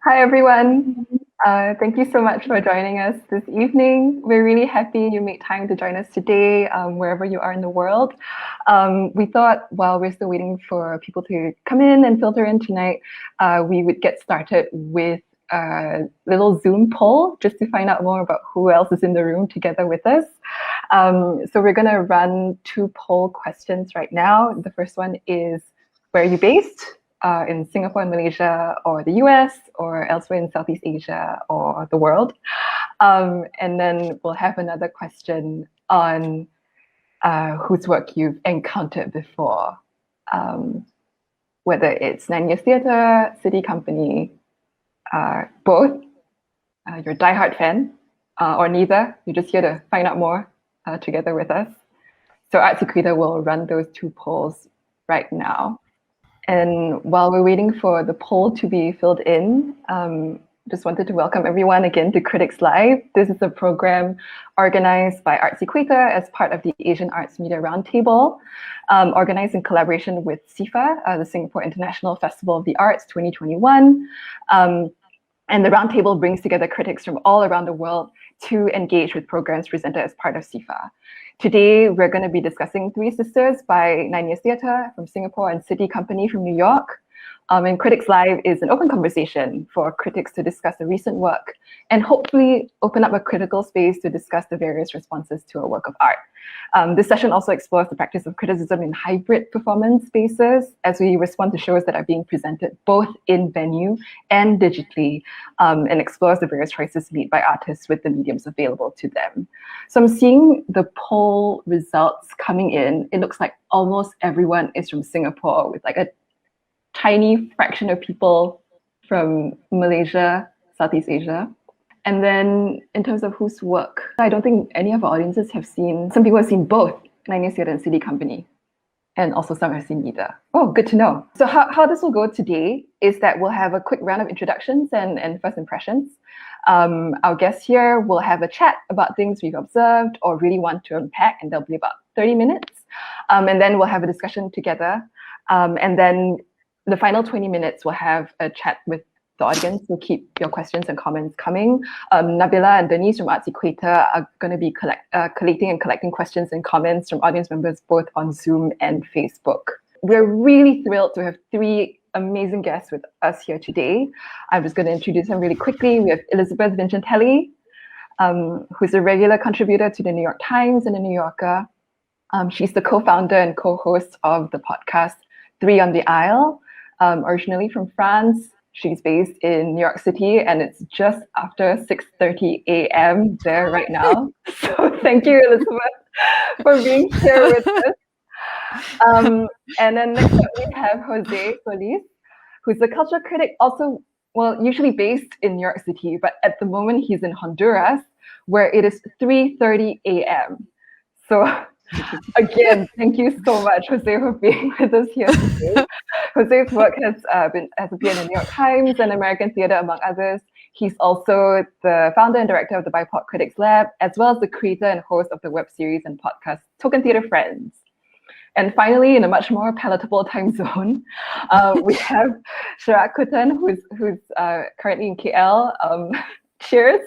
Hi, everyone. Thank you so much for joining us this evening. We're really happy you made time to join us today, wherever you are in the world. We thought while we're still waiting for people to come in and filter in tonight, we would get started with a little Zoom poll just to find out more about who else is in the room together with us. So we're going to run two poll questions right now. The first one is, where are you based? In Singapore and Malaysia, or the US, or elsewhere in Southeast Asia, or the world. And then we'll have another question on whose work you've encountered before, whether it's 9 Years Theatre, SITI Company, both, you're a diehard fan, or neither, you're just here to find out more together with us. So ArtsEquator will run those two polls right now. And while we're waiting for the poll to be filled in, just wanted to welcome everyone again to Critics Live. This is a program organized by ArtsEquator as part of the Asian Arts Media Roundtable, organized in collaboration with SIFA, the Singapore International Festival of the Arts 2021. And the Roundtable brings together critics from all around the world to engage with programs presented as part of SIFA. Today, we're going to be discussing Three Sisters by 9 Years Theatre from Singapore and SITI Company from New York. And Critics Live is an open conversation for critics to discuss the recent work and hopefully open up a critical space to discuss the various responses to a work of art. This session also explores the practice of criticism in hybrid performance spaces as we respond to shows that are being presented both in venue and digitally, and explores the various choices made by artists with the mediums available to them. So I'm seeing the poll results coming in. It looks like almost everyone is from Singapore, with like a tiny fraction of people from Malaysia, Southeast Asia. And then in terms of whose work, I don't think any of our audiences have seen, some people have seen both 9 Years Theatre and SITI Company, and also some have seen neither. Oh, good to know. So how this will go today is that we'll have a quick round of introductions and first impressions. Our guests here will have a chat about things we've observed or really want to unpack, and there'll be about 30 minutes. And then we'll have a discussion together. And then the final 20 minutes, we'll have a chat with the audience, so keep your questions and comments coming. Nabila and Denise from ArtsEquator are going to be collating and collecting questions and comments from audience members both on Zoom and Facebook. We're really thrilled to have three amazing guests with us here today. I'm just going to introduce them really quickly. We have Elisabeth Vincentelli, who's a regular contributor to the New York Times and the New Yorker. She's the co-founder and co-host of the podcast Three on the Aisle. Originally from France, she's based in New York City, and it's just after 6:30 a.m. there right now. So thank you, Elisabeth, for being here with us. And then next up we have Solís, who's a culture critic, also, well, usually based in New York City, but at the moment he's in Honduras, where it is 3:30 a.m. So again, thank you so much, Jose, for being with us here today. Jose's work has appeared in the New York Times and American Theatre, among others. He's also the founder and director of the BIPOC Critics Lab, as well as the creator and host of the web series and podcast Token Theatre Friends. And finally, in a much more palatable time zone, we have Sharaad Kuttan, who's currently in KL. Cheers.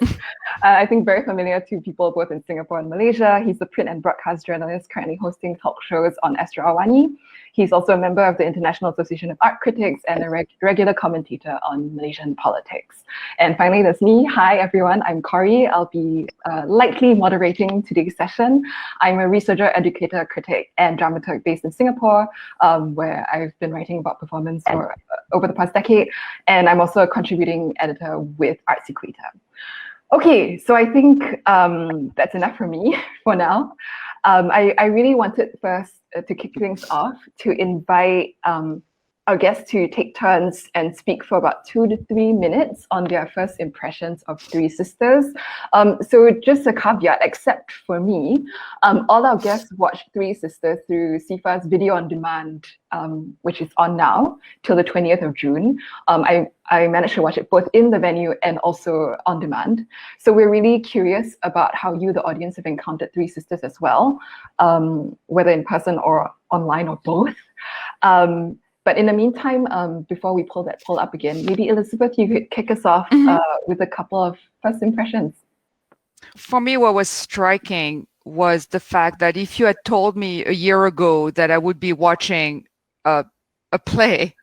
I think very familiar to people both in Singapore and Malaysia. He's a print and broadcast journalist currently hosting talk shows on Astro Awani. He's also a member of the International Association of Art Critics and a regular commentator on Malaysian politics. And finally, there's me. Hi, everyone. I'm Corrie. I'll be lightly moderating today's session. I'm a researcher, educator, critic, and dramaturg based in Singapore, where I've been writing about performance for over the past decade. And I'm also a contributing editor with ArtsEquator. Okay, so I think that's enough for me for now. I really wanted first to kick things off to invite our guests to take turns and speak for about 2 to 3 minutes on their first impressions of Three Sisters. So just a caveat, except for me, all our guests watched Three Sisters through SIFA's video on demand, which is on now till the 20th of June. I managed to watch it both in the venue and also on demand. So we're really curious about how you, the audience, have encountered Three Sisters as well, whether in person or online or both. But in the meantime, before we pull that poll up again, maybe Elisabeth, you could kick us off with a couple of first impressions. For me, what was striking was the fact that if you had told me a year ago that I would be watching a play,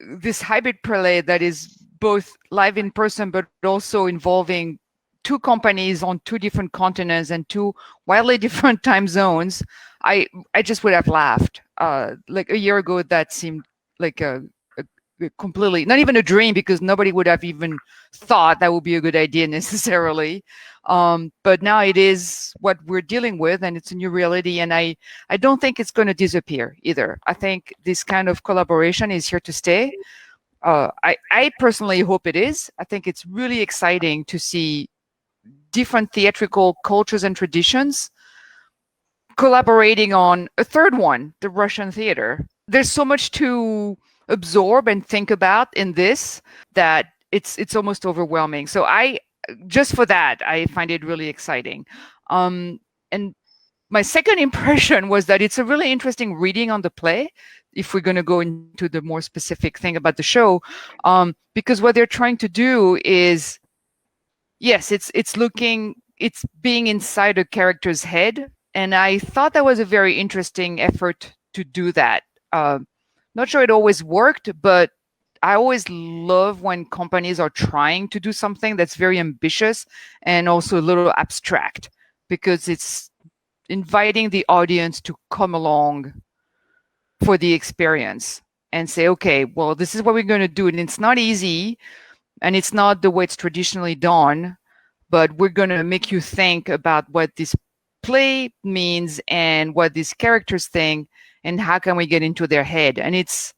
this hybrid play that is both live in person, but also involving two companies on two different continents and two wildly different time zones, I just would have laughed. Like a year ago, that seemed like a completely, not even a dream, because nobody would have even thought that would be a good idea necessarily. But now it is what we're dealing with, and it's a new reality. And I don't think it's going to disappear either. I think this kind of collaboration is here to stay. I personally hope it is. I think it's really exciting to see different theatrical cultures and traditions collaborating on a third one, the Russian theater. There's so much to absorb and think about in this that it's almost overwhelming. So just for that, I find it really exciting. And my second impression was that it's a really interesting reading on the play, if we're going to go into the more specific thing about the show, because what they're trying to do is, yes, it's being inside a character's head. And I thought that was a very interesting effort to do that. Not sure it always worked, but I always love when companies are trying to do something that's very ambitious and also a little abstract, because it's inviting the audience to come along for the experience and say, okay, well, this is what we're going to do. And it's not easy, and it's not the way it's traditionally done, but we're going to make you think about what this play means and what these characters think, and how can we get into their head. And it's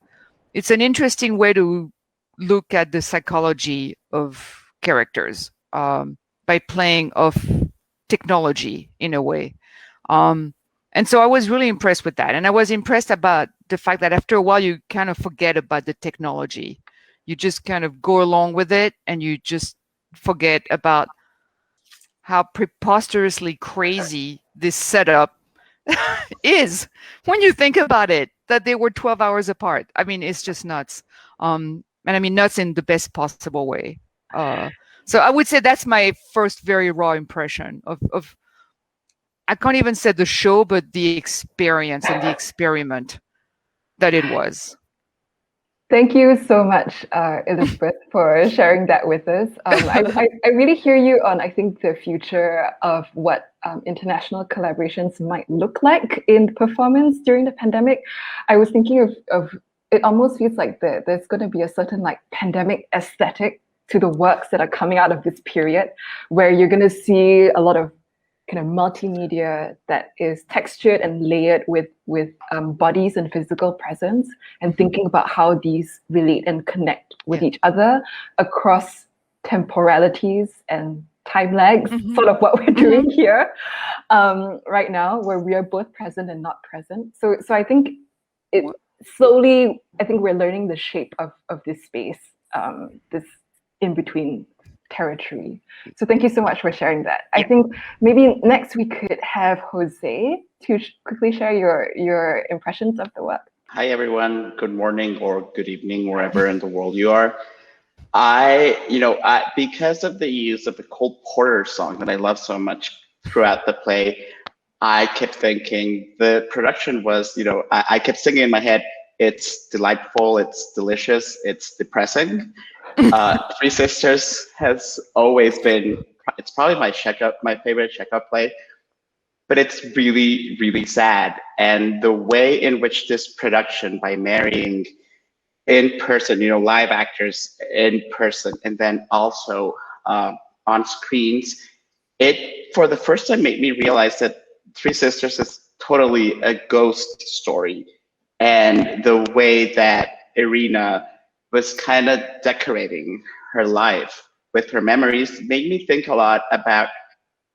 an interesting way to look at the psychology of characters by playing off technology in a way. And so I was really impressed with that. And I was impressed about the fact that after a while, you kind of forget about the technology. You just kind of go along with it, and you just forget about how preposterously crazy this setup is when you think about it, that they were 12 hours apart. I mean, it's just nuts. And I mean, nuts in the best possible way. So I would say that's my first very raw impression of I can't even say the show, but the experience and the experiment that it was. Thank you so much, Elisabeth, for sharing that with us. I really hear you on, I think, the future of what international collaborations might look like in performance during the pandemic. I was thinking of it almost feels like there's going to be a certain like pandemic aesthetic to the works that are coming out of this period, where you're going to see a lot of kind of multimedia that is textured and layered with bodies and physical presence, and thinking about how these relate and connect with each other across temporalities and time lags, sort of what we're doing here right now, where we are both present and not present. So I think it slowly, I think we're learning the shape of this space, this in-between territory. So thank you so much for sharing that. I think maybe next we could have Jose to quickly share your impressions of the work. Hi everyone, good morning or good evening, wherever in the world you are. Because of the use of the Cole Porter song that I love so much throughout the play, I kept thinking the production was, I kept singing in my head, it's delightful, it's delicious, it's depressing. Three Sisters has always been, it's probably my favorite Chekhov play, but it's really, really sad. And the way in which this production, by marrying in person, live actors in person, and then also on screens, it, for the first time, made me realize that Three Sisters is totally a ghost story. And the way that Irina was kind of decorating her life with her memories made me think a lot about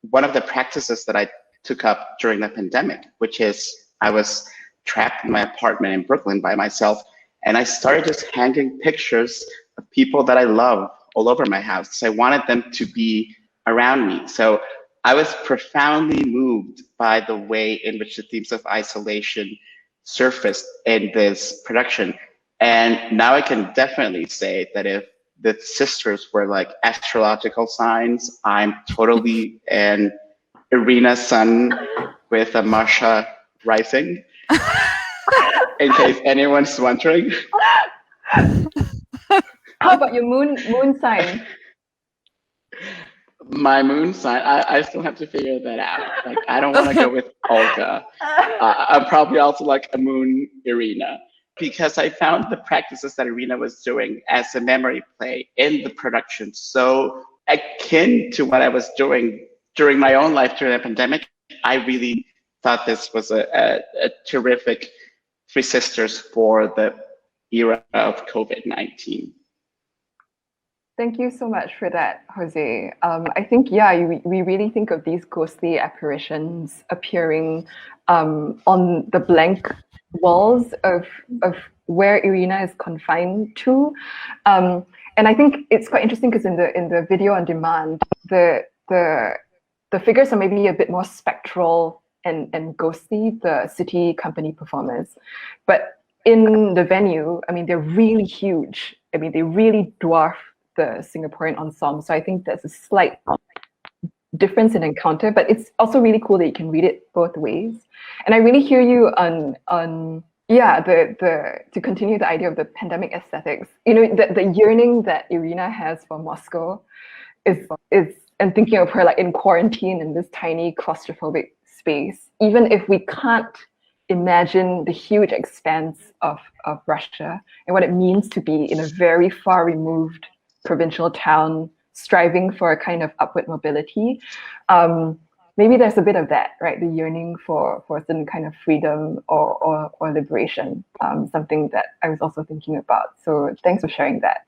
one of the practices that I took up during the pandemic, which is I was trapped in my apartment in Brooklyn by myself, and I started just hanging pictures of people that I love all over my house. So I wanted them to be around me. So I was profoundly moved by the way in which the themes of isolation surfaced in this production. And now I can definitely say that if the sisters were like astrological signs, I'm totally an Irina sun with a Marsha rising, in case anyone's wondering. How about your moon sign? My moon sign, I still have to figure that out. Like, I don't want to go with Olga. I'm probably also like a moon Irina, because I found the practices that Irina was doing as a memory play in the production so akin to what I was doing during my own life during the pandemic. I really thought this was a terrific Three Sisters for the era of COVID-19. Thank you so much for that, Jose. I think, yeah, we really think of these ghostly apparitions appearing on the blank walls of where Irina is confined to. And I think it's quite interesting because in the video on demand, the figures are maybe a bit more spectral and ghostly, the SITI Company performers. But in the venue, I mean, they're really huge. I mean, they really dwarf the Singaporean ensemble. So I think there's a slight difference in encounter, but it's also really cool that you can read it both ways. And I really hear you on yeah, to continue the idea of the pandemic aesthetics. You know, the yearning that Irina has for Moscow is and thinking of her like in quarantine in this tiny claustrophobic space, even if we can't imagine the huge expanse of Russia and what it means to be in a very far removed provincial town striving for a kind of upward mobility. Maybe there's a bit of that, right? The yearning for a certain kind of freedom or liberation, something that I was also thinking about. So thanks for sharing that.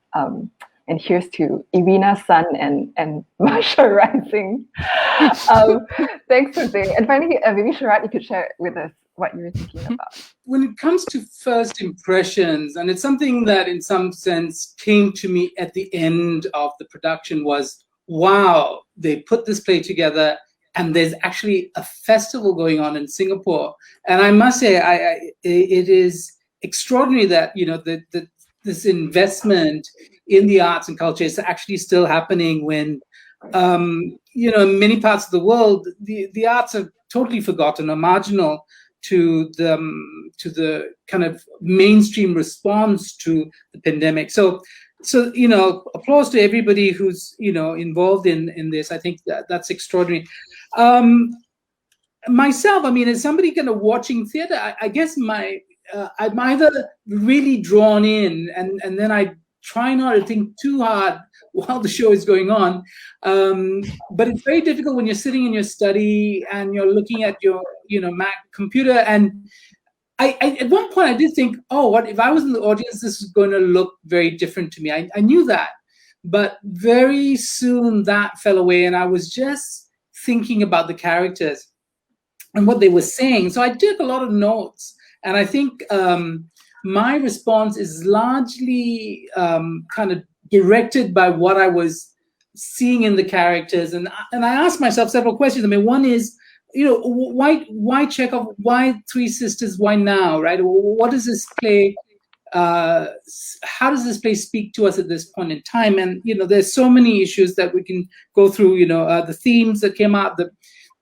And here's to Irina Sun and Marsha Rising. Thanks, Jose. And finally, maybe Sharaad, you could share with us what you were thinking about. When it comes to first impressions, and it's something that in some sense came to me at the end of the production, was, wow, they put this play together and there's actually a festival going on in Singapore. And I must say, it is extraordinary that, you know, this investment in the arts and culture is actually still happening when, you know, in many parts of the world, the arts are totally forgotten or marginal to the kind of mainstream response to the pandemic. So you know, applause to everybody who's, you know, involved in this. I think that's extraordinary. Myself, I mean, as somebody kind of watching theater, I guess I'm either really drawn in and then I try not to think too hard while the show is going on. But it's very difficult when you're sitting in your study and you're looking at your, you know, Mac computer. And I at one point I did think, oh, what if I was in the audience, this is going to look very different to me. I knew that, but very soon that fell away and I was just thinking about the characters and what they were saying. So I took a lot of notes, and I think my response is largely kind of directed by what I was seeing in the characters. And I asked myself several questions. I mean, one is, you know, why Chekhov? Why Three Sisters? Why now, right? What does this play, how does this play speak to us at this point in time? And, you know, there's so many issues that we can go through, you know, the themes that came out,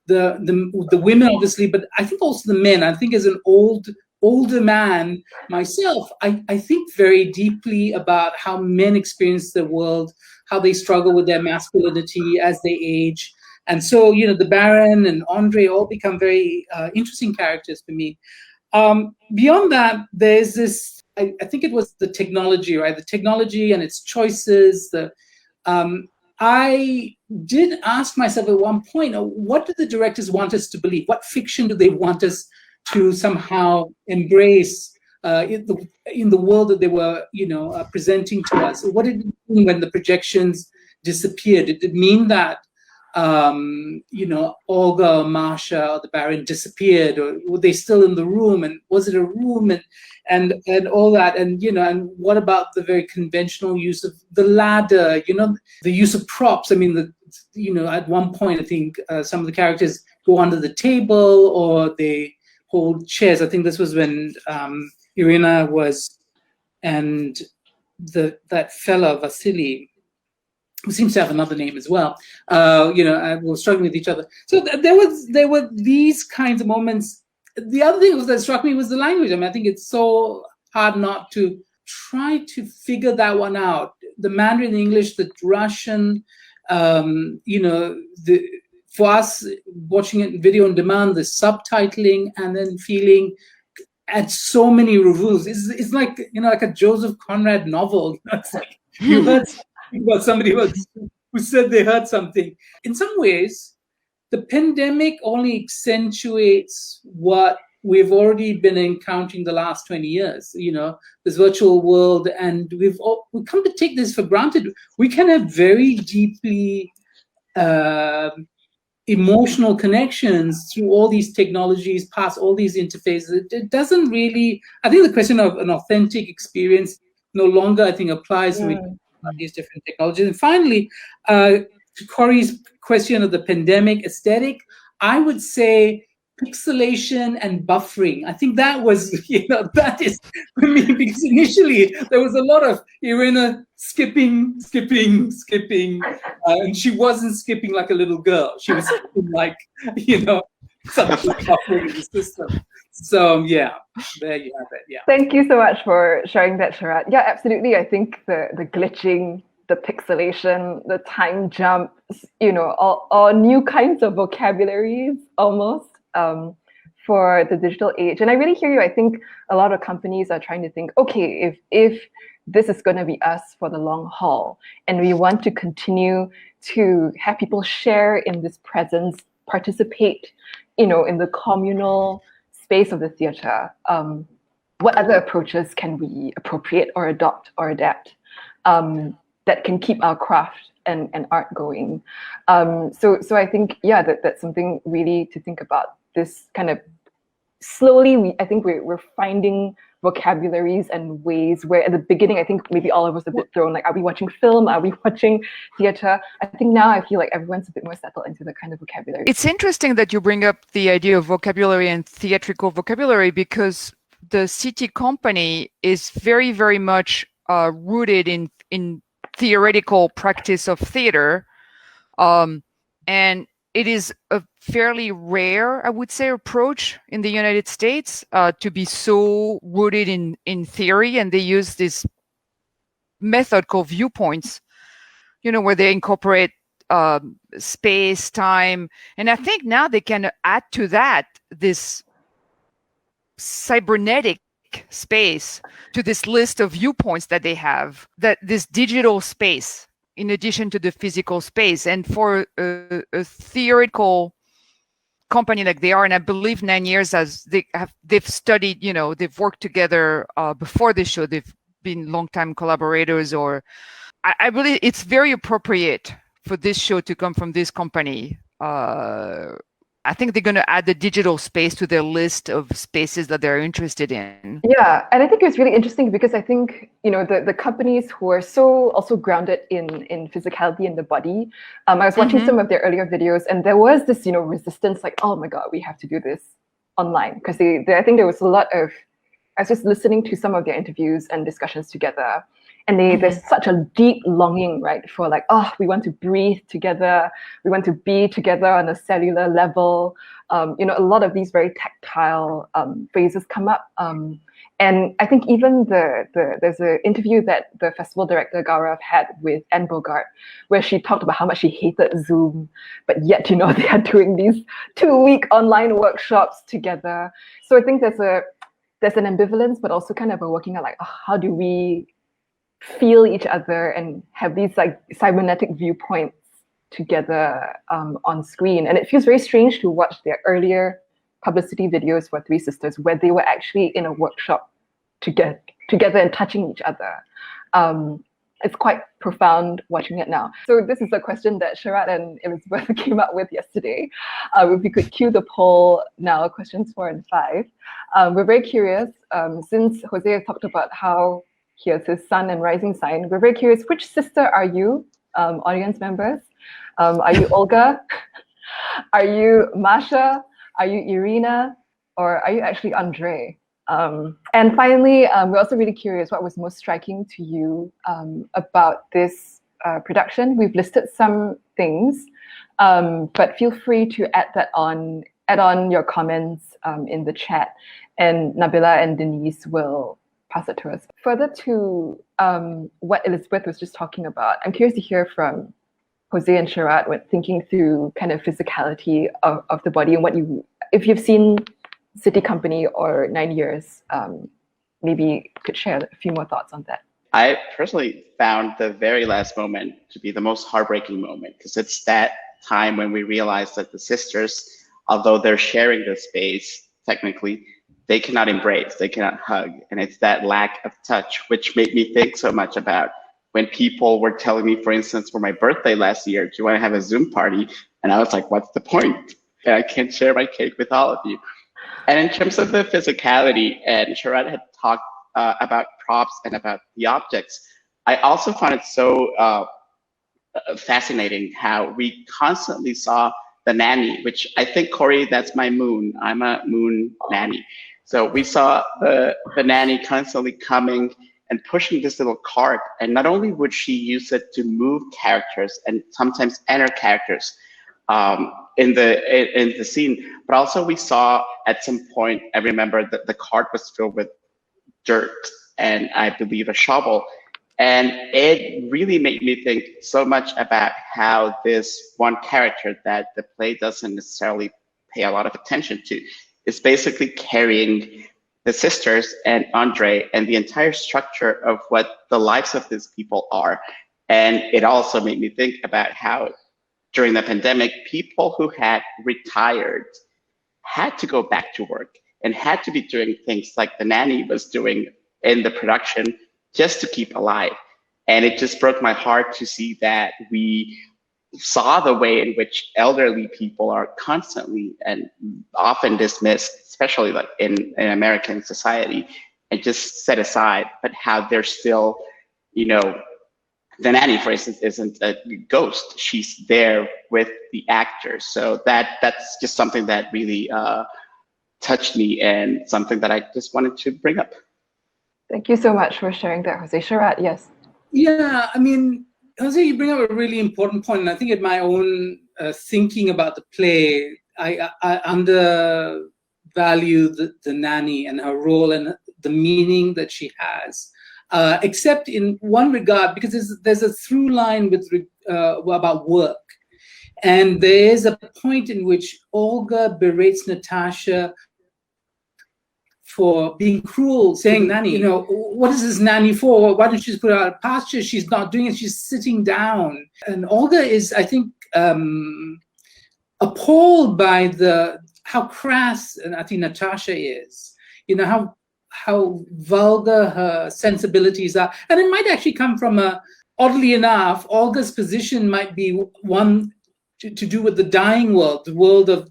the women, obviously, but I think also the men. I think as an older man myself, I think very deeply about how men experience the world, how they struggle with their masculinity as they age. And so, you know, the Baron and Andre all become very interesting characters for me. Beyond that, there's this, I think it was the technology, right? The technology and its choices. I did ask myself at one point, what do the directors want us to believe? What fiction do they want us to somehow embrace in the world that they were, you know, presenting to us? What did it mean when the projections disappeared? Did it mean that, you know, Olga or Marsha or the Baron disappeared, or were they still in the room? And was it a room and all that? And, you know, and what about the very conventional use of the ladder, you know, the use of props? I mean, you know, at one point, I think some of the characters go under the table or they hold chairs. I think this was when Irina was, and that fella Vasily, who seems to have another name as well, were struggling with each other. So there were these kinds of moments. The other thing that struck me was the language. I mean, I think it's so hard not to try to figure that one out. The Mandarin English, the Russian, for us watching it video on demand, the subtitling, and then feeling at so many reviews. It's like, like a Joseph Conrad novel. It's like you heard something about somebody who said they heard something. In some ways, the pandemic only accentuates what we've already been encountering the last 20 years, this virtual world, and we've come to take this for granted. We can have very deeply emotional connections through all these technologies, past all these interfaces. It doesn't really, I think the question of an authentic experience no longer, I think, applies to these different technologies. And finally, to Corrie's question of the pandemic aesthetic, I would say pixelation and buffering. I think that was, that is for me, because initially there was a lot of Irina skipping, and she wasn't skipping like a little girl. She was skipping like, something buffering in the system. So yeah, there you have it. Yeah. Thank you so much for sharing that, Sharaad. Yeah, absolutely. I think the glitching, the pixelation, the time jumps, all new kinds of vocabularies almost. For the digital age. And I really hear you. I think a lot of companies are trying to think, okay, if this is going to be us for the long haul, and we want to continue to have people share in this presence, participate, in the communal space of the theater, what other approaches can we appropriate or adopt or adapt that can keep our craft and art going? So I think, that's something really to think about. This kind of slowly, I think we're finding vocabularies and ways where at the beginning, I think maybe all of us a bit thrown, like, are we watching film? Are we watching theater? I think now I feel like everyone's a bit more settled into the kind of vocabulary. It's interesting that you bring up the idea of vocabulary and theatrical vocabulary, because the SITI Company is very, very much rooted in theoretical practice of theater. And it is a fairly rare, I would say, approach in the United States to be so rooted in theory. And they use this method called viewpoints, where they incorporate space, time. And I think now they can add to that this cybernetic space, to this list of viewpoints that they have, that this digital space, in addition to the physical space. And for a theoretical company like they are, and I believe 9 years, as they've studied, they've worked together before this show, they've been longtime collaborators, or I believe it's very appropriate for this show to come from this company. I think they're going to add the digital space to their list of spaces that they're interested in. Yeah, and I think it's really interesting because I think, the companies who are so also grounded in physicality in the body, I was watching some of their earlier videos, and there was this, resistance, like, oh my God, we have to do this online. Because I think there was a lot of, I was just listening to some of their interviews and discussions together. And there's such a deep longing, right, for like, we want to breathe together. We want to be together on a cellular level. A lot of these very tactile phrases come up. And I think even there's an interview that the festival director Gaurav had with Anne Bogart, where she talked about how much she hated Zoom, but yet, they are doing these 2-week online workshops together. So I think there's an ambivalence, but also kind of a working out like, how do we feel each other and have these like cybernetic viewpoints together on screen. And it feels very strange to watch their earlier publicity videos for Three Sisters, where they were actually in a workshop together and touching each other. It's quite profound watching it now. So this is a question that Sharaad and Elisabeth came up with yesterday. If we could cue the poll now, questions 4 and 5. We're very curious, since Jose has talked about how he has his sun and rising sign. We're very curious, which sister are you, audience members? Are you Olga? Are you Masha? Are you Irina? or are you actually Andre? And finally, we're also really curious what was most striking to you about this production. We've listed some things, but feel free to add on your comments in the chat, and Nabila and Denise will pass it to us. Further to what Elisabeth was just talking about, I'm curious to hear from Jose and Sharaad when thinking through kind of physicality of the body, and if you've seen SITI Company or 9 Years, maybe could share a few more thoughts on that. I personally found the very last moment to be the most heartbreaking moment, because it's that time when we realize that the sisters, although they're sharing the space, technically, they cannot embrace, they cannot hug. And it's that lack of touch, which made me think so much about when people were telling me, for instance, for my birthday last year, do you want to have a Zoom party? And I was like, what's the point? I can't share my cake with all of you. And in terms of the physicality, and Sharaad had talked about props and about the objects, I also found it so fascinating how we constantly saw the nanny, which I think, Corrie, that's my moon. I'm a moon nanny. So we saw the nanny constantly coming and pushing this little cart. And not only would she use it to move characters and sometimes enter characters in the scene, but also we saw at some point, I remember that the cart was filled with dirt and I believe a shovel. And it really made me think so much about how this one character that the play doesn't necessarily pay a lot of attention to is basically carrying the sisters and Andre and the entire structure of what the lives of these people are. And it also made me think about how during the pandemic, people who had retired had to go back to work and had to be doing things like the nanny was doing in the production just to keep alive. And it just broke my heart to see that we saw the way in which elderly people are constantly and often dismissed, especially like in American society, and just set aside, but how they're still, you know, the nanny, for instance, isn't a ghost. She's there with the actors. So that's just something that really touched me and something that I just wanted to bring up. Thank you so much for sharing that, Jose. Sharaad, yes. Yeah, I mean, Jose, you bring up a really important point, and I think in my own thinking about the play, I undervalue the nanny and her role and the meaning that she has, except in one regard, because there's a through line with about work, and there is a point in which Olga berates Natasha for being cruel, saying, nanny, you know, what is this nanny for? Why don't you just put her out of pasture? She's not doing it, she's sitting down. And Olga is, I think, appalled by how crass, and I think Natasha is, you know, how vulgar her sensibilities are. And it might actually come from oddly enough, Olga's position might be one to do with the dying world, the world of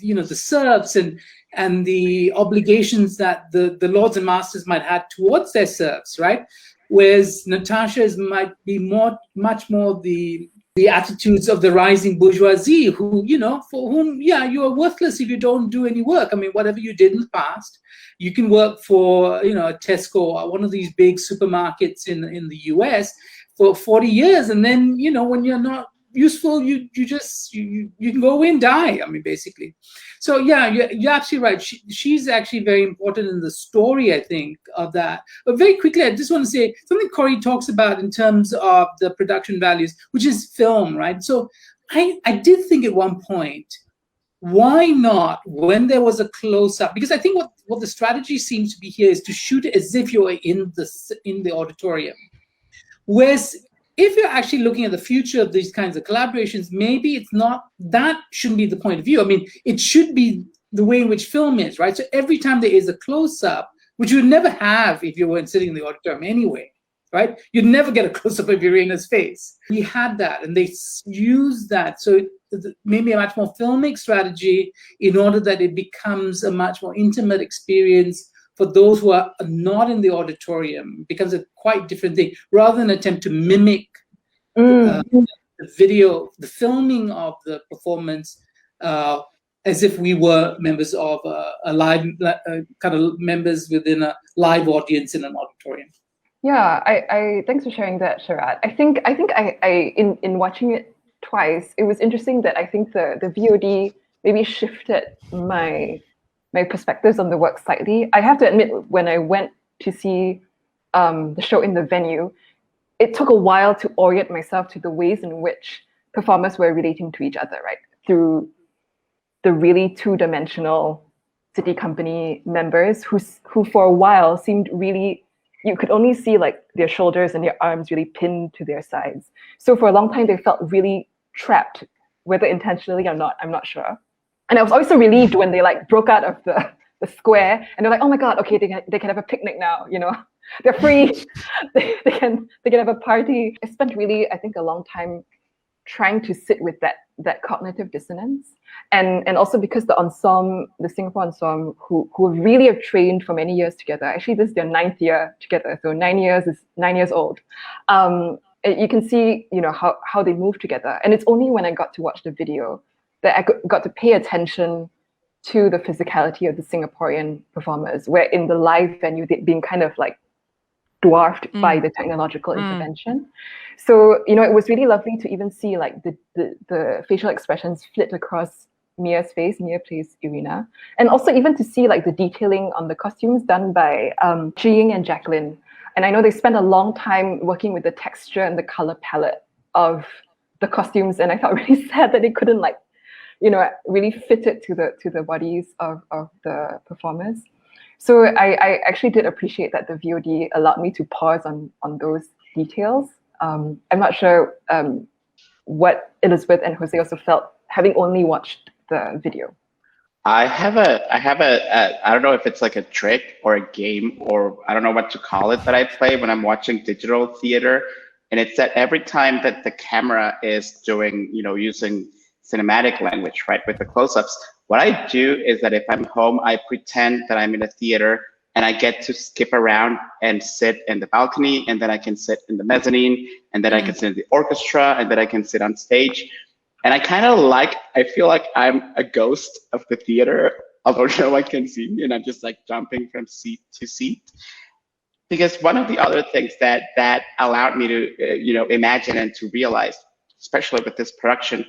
you know, the serfs and the obligations that the lords and masters might have towards their serfs, right? Whereas Natasha's might be much more the attitudes of the rising bourgeoisie, who, you know, for whom, yeah, you are worthless if you don't do any work. I mean, whatever you did in the past, you can work for, you know, Tesco or one of these big supermarkets in the US for 40 years, and then, you know, when you're not useful, you can go away and die. I mean, basically. So yeah, you're absolutely right. She's actually very important in the story, I think, of that. But very quickly, I just want to say something Corrie talks about in terms of the production values, which is film, right? So I did think at one point, why not, when there was a close-up, because I think what the strategy seems to be here is to shoot it as if you're in the auditorium. Whereas if you're actually looking at the future of these kinds of collaborations, maybe it's not, that shouldn't be the point of view. I mean, it should be the way in which film is, right? So every time there is a close-up, which you would never have if you weren't sitting in the auditorium anyway, right? You'd never get a close-up of Irina's face. We had that, and they used that. So maybe a much more filmic strategy in order that it becomes a much more intimate experience for those who are not in the auditorium. It becomes a quite different thing, rather than attempt to mimic the video, the filming of the performance, as if we were members of a live, kind of members within a live audience in an auditorium. Yeah, I thanks for sharing that, Sharaad. I think I in watching it twice, it was interesting that I think the VOD maybe shifted my perspectives on the work slightly. I have to admit, when I went to see the show in the venue, it took a while to orient myself to the ways in which performers were relating to each other, right? Through the really two-dimensional SITI Company members who for a while seemed really, you could only see like their shoulders and their arms really pinned to their sides. So for a long time, they felt really trapped, whether intentionally or not, I'm not sure. And I was also relieved when they like broke out of the square and they're like, oh my God, okay, they can have a picnic now, you know, they're free, they can have a party. I spent really, I think, a long time trying to sit with that cognitive dissonance. And also because the Singapore ensemble, who really have trained for many years together, actually this is their 9th year together, so 9 years old. You can see, you know, how they move together. And it's only when I got to watch the video that I got to pay attention to the physicality of the Singaporean performers, where in the live venue they'd been kind of like dwarfed by the technological intervention. So, you know, it was really lovely to even see like the facial expressions flit across Mia's face. Mia plays Irina. And also even to see like the detailing on the costumes done by Ji-Ying and Jacqueline. And I know they spent a long time working with the texture and the color palette of the costumes. And I felt really sad that they couldn't like, you know, really fit it to the bodies of the performers. So I actually did appreciate that the VOD allowed me to pause on those details. I'm not sure what Elisabeth and Jose also felt, having only watched the video. I have a I don't know if it's like a trick or a game, or I don't know what to call it, that I play when I'm watching digital theater. And it's that every time that the camera is doing, you know, using cinematic language, right, with the close-ups, what I do is that if I'm home, I pretend that I'm in a theater and I get to skip around and sit in the balcony, and then I can sit in the mezzanine, and then I can sit in the orchestra, and then I can sit on stage. And I feel like I'm a ghost of the theater, although no one can see me, and I'm just like jumping from seat to seat. Because one of the other things that allowed me to, you know, imagine and to realize, especially with this production,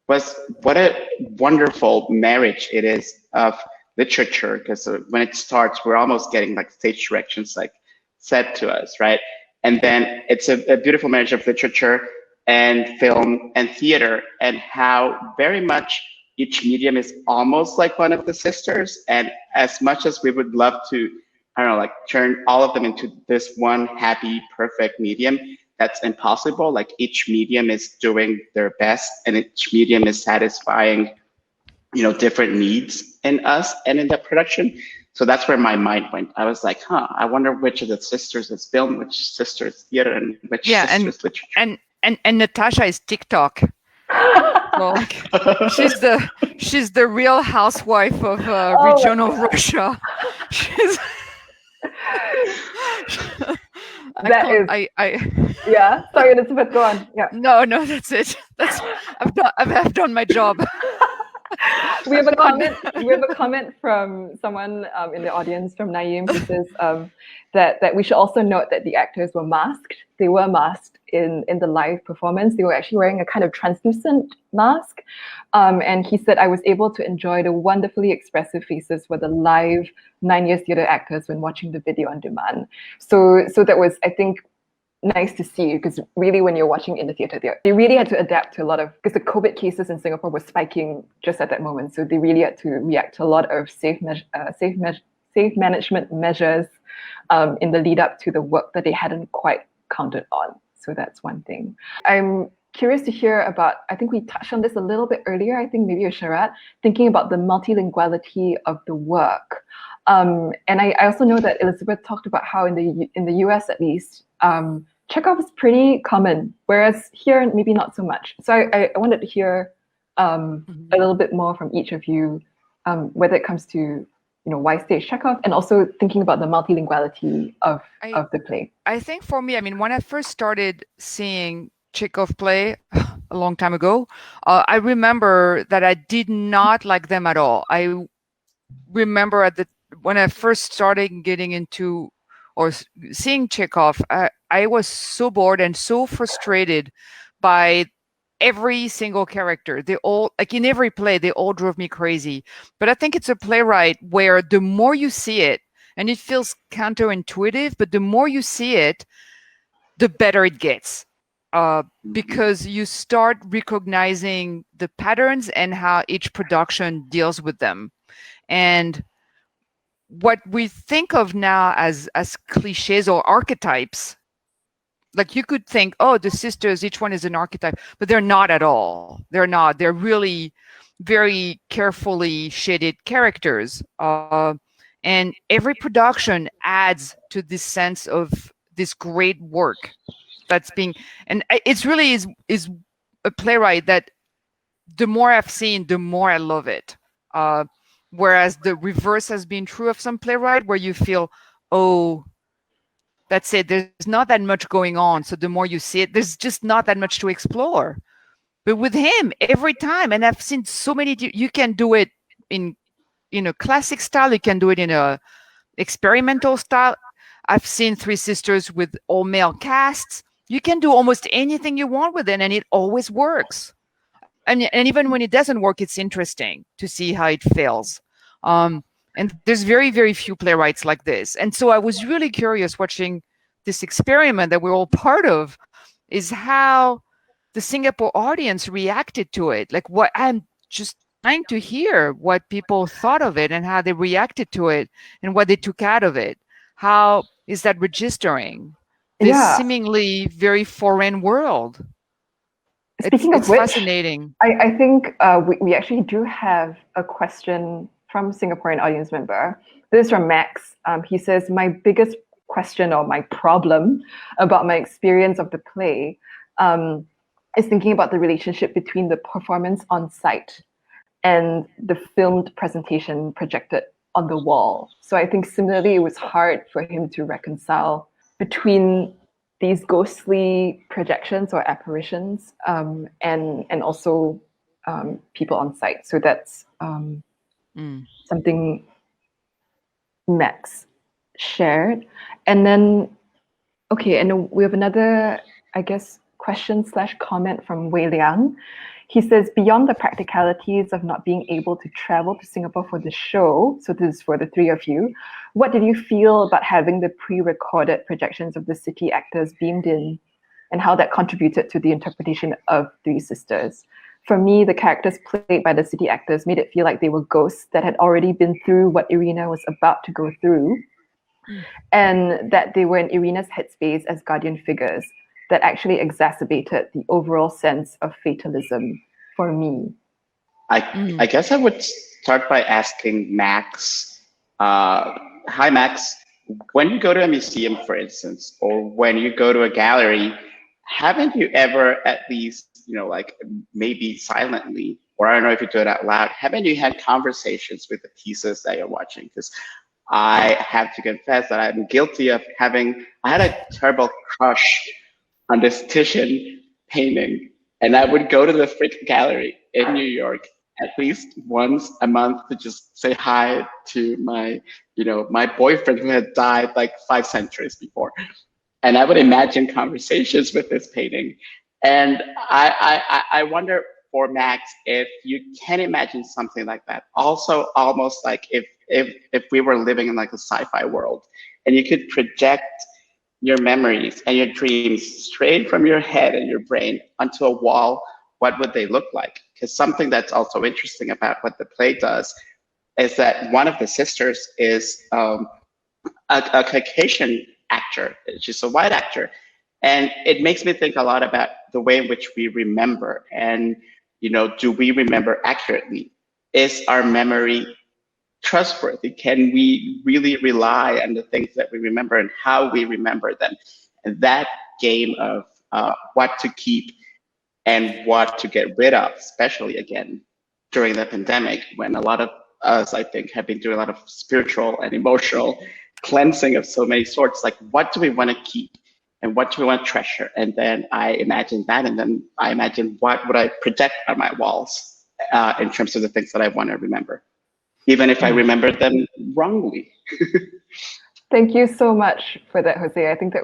was what a wonderful marriage it is of literature. Because when it starts, we're almost getting like stage directions like said to us, right? And then it's a beautiful marriage of literature and film and theater, and how very much each medium is almost like one of the sisters. And as much as we would love to, I don't know, like turn all of them into this one happy, perfect medium, that's impossible. Like each medium is doing their best, and each medium is satisfying, you know, different needs in us and in the production. So that's where my mind went. I was like, I wonder which of the sisters is film, which sister is theater, and which sister is literature. And Natasha is TikTok. Well, like, she's the Real Housewife of regional Russia. She's yeah. Sorry, Elisabeth, go on. Yeah. No, that's it. I've done my job. We have a comment from someone in the audience, from Naeem, who says that we should also note that the actors were masked. They were masked in the live performance. They were actually wearing a kind of translucent mask. And he said, I was able to enjoy the wonderfully expressive faces for the live 9 Years Theatre actors when watching the video on demand. So that was, I think, nice to see, because really when you're watching in the theatre, they really had to adapt to a lot of, because the COVID cases in Singapore were spiking just at that moment. So they really had to react to a lot of safe management measures in the lead up to the work that they hadn't quite counted on. So that's one thing. I'm curious to hear about, I think we touched on this a little bit earlier, I think maybe with Sharaad, thinking about the multilinguality of the work. And I also know that Elisabeth talked about how in the US at least, Chekhov is pretty common, whereas here maybe not so much. So I wanted to hear a little bit more from each of you, whether it comes to, you know, why stage Chekhov, and also thinking about the multilinguality of the play. I think for me, I mean, when I first started seeing Chekhov play, a long time ago. I remember that I did not like them at all. I remember when I first started getting into or seeing Chekhov, I was so bored and so frustrated by every single character. They all, like in every play, they all drove me crazy. But I think it's a playwright where the more you see it, and it feels counterintuitive, but the more you see it, the better it gets. Because you start recognizing the patterns and how each production deals with them. And what we think of now as cliches or archetypes, like you could think, oh, the sisters, each one is an archetype, but they're not at all. They're not. They're really very carefully shaded characters. And every production adds to this sense of this great work that's being, and it's really is a playwright that the more I've seen, the more I love it. Whereas the reverse has been true of some playwright where you feel, oh, that's it. There's not that much going on. So the more you see it, there's just not that much to explore. But with him, every time, and I've seen so many, you can do it in a classic style. You can do it in a experimental style. I've seen Three Sisters with all male casts. You can do almost anything you want with it, and it always works. And even when it doesn't work, it's interesting to see how it fails. And there's very, very few playwrights like this. And so I was really curious watching this experiment that we're all part of, is how the Singapore audience reacted to it. Like, what I'm just trying to hear what people thought of it and how they reacted to it and what they took out of it. How is that registering this seemingly very foreign world? Speaking of it's which, fascinating. I think we actually do have a question from Singaporean audience member. This is from Max. He says, my biggest question or my problem about my experience of the play is thinking about the relationship between the performance on site and the filmed presentation projected on the wall. So I think similarly, it was hard for him to reconcile between these ghostly projections or apparitions and also people on site. So that's something Max shared. And then, okay, and we have another, I guess, question/comment from Wei Liang. He says, beyond the practicalities of not being able to travel to Singapore for the show, so this is for the three of you, what did you feel about having the pre-recorded projections of the SITI actors beamed in and how that contributed to the interpretation of Three Sisters? For me, the characters played by the SITI actors made it feel like they were ghosts that had already been through what Irina was about to go through, and that they were in Irina's headspace as guardian figures that actually exacerbated the overall sense of fatalism for me. I guess I would start by asking Max, hi Max, when you go to a museum, for instance, or when you go to a gallery, haven't you ever at least, like maybe silently, or I don't know if you do it out loud, haven't you had conversations with the pieces that you're watching? Because I have to confess that I'm guilty of I had a terrible crush on this Titian painting, and I would go to the Frick Gallery in New York at least once a month to just say hi to my boyfriend who had died like 5 centuries before. And I would imagine conversations with this painting. And I wonder for Max, if you can imagine something like that. Also, almost like if we were living in like a sci-fi world and you could project your memories and your dreams straight from your head and your brain onto a wall, what would they look like? Because something that's also interesting about what the play does is that one of the sisters is a Caucasian actor. She's a white actor. And it makes me think a lot about the way in which we remember. And, do we remember accurately? Is our memory trustworthy? Can we really rely on the things that we remember and how we remember them? And that game of what to keep and what to get rid of, especially again during the pandemic, when a lot of us, I think, have been doing a lot of spiritual and emotional cleansing of so many sorts. Like, what do we want to keep and what do I want to treasure? And then I imagine that, and then I imagine what would I project on my walls in terms of the things that I want to remember, even if I remember them wrongly. Thank you so much for that, Jose. I think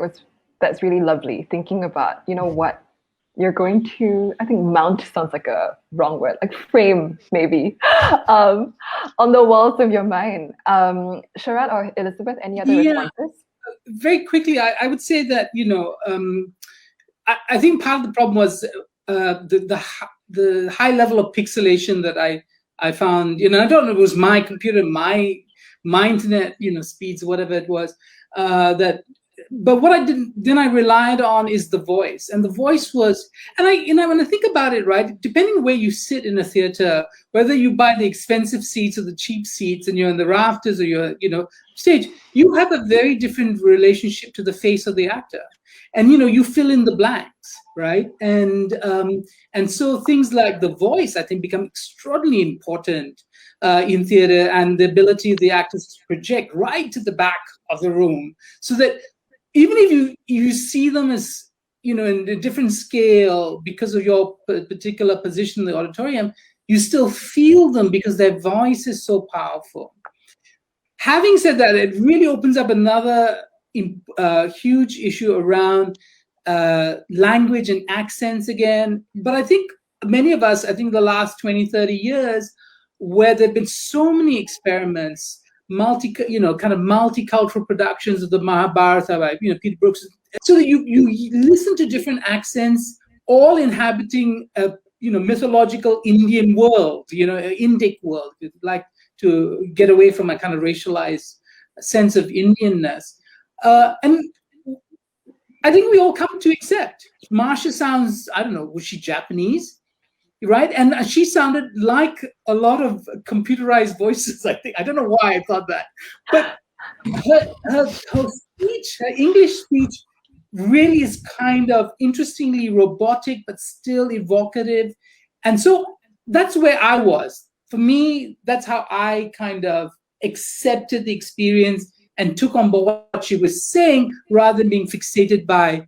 that's really lovely. Thinking about, what you're going to, I think mount sounds like a wrong word, like frame maybe, on the walls of your mind. Sharaad or Elisabeth, any other responses? Very quickly, I would say that, I think part of the problem was the high level of pixelation that I found, I don't know if it was my computer, my internet, speeds, whatever it was, but what I relied on is the voice, and the voice was, and when I think about it, right, depending on where you sit in a theater, whether you buy the expensive seats or the cheap seats, and you're in the rafters or you're, stage, you have a very different relationship to the face of the actor, and you fill in the blanks, right, and so things like the voice, I think, become extraordinarily important in theater, and the ability of the actors to project right to the back of the room, so that even if you see them as, in a different scale because of your particular position in the auditorium, you still feel them because their voice is so powerful. Having said that, it really opens up another huge issue around language and accents again. But I think many of us, the last 20, 30 years, where there have been so many experiments, kind of multicultural productions of the Mahabharata by, Peter Brooks, so that you listen to different accents, all inhabiting a, mythological Indian world, Indic world, like to get away from a kind of racialized sense of Indianness. And I think we all come to accept. Marsha sounds, I don't know, was she Japanese? Right, and she sounded like a lot of computerized voices. I think, I don't know why I thought that, but her speech, her English speech, really is kind of interestingly robotic, but still evocative, and so that's where I was. For me, that's how I kind of accepted the experience and took on board what she was saying, rather than being fixated by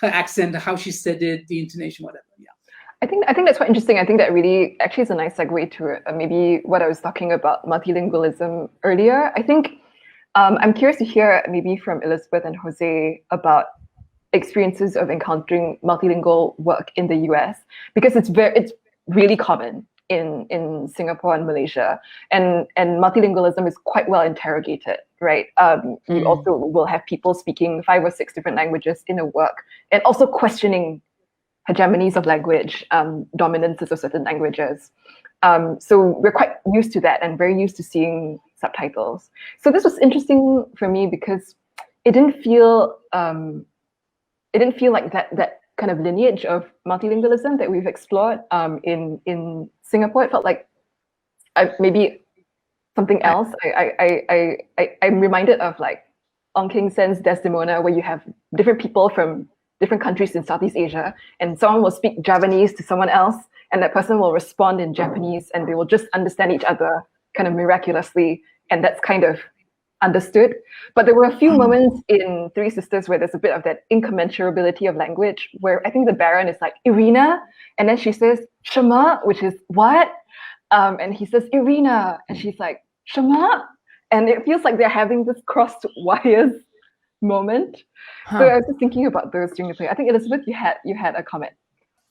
her accent, how she said it, the intonation, whatever. Yeah. I think that's quite interesting. I think that really actually is a nice segue to maybe what I was talking about multilingualism earlier. I think I'm curious to hear maybe from Elisabeth and Jose about experiences of encountering multilingual work in the US, because it's really common in Singapore and Malaysia, and multilingualism is quite well interrogated, right? You also will have people speaking 5 or 6 different languages in a work, and also questioning hegemonies of language, dominances of certain languages. So we're quite used to that and very used to seeing subtitles. So this was interesting for me because it didn't feel like that kind of lineage of multilingualism that we've explored in Singapore. It felt like maybe something else. I'm reminded of like Ong King Sen's Desdemona, where you have different people from different countries in Southeast Asia, and someone will speak Javanese to someone else, and that person will respond in Japanese, and they will just understand each other kind of miraculously, and that's kind of understood. But there were a few moments in Three Sisters where there's a bit of that incommensurability of language, where I think the Baron is like, Irina, and then she says, Shema, which is what? And he says, Irina, and she's like, Shema? And it feels like they're having this crossed wires moment. So I was just thinking about those during the play. I think, Elisabeth, you had a comment.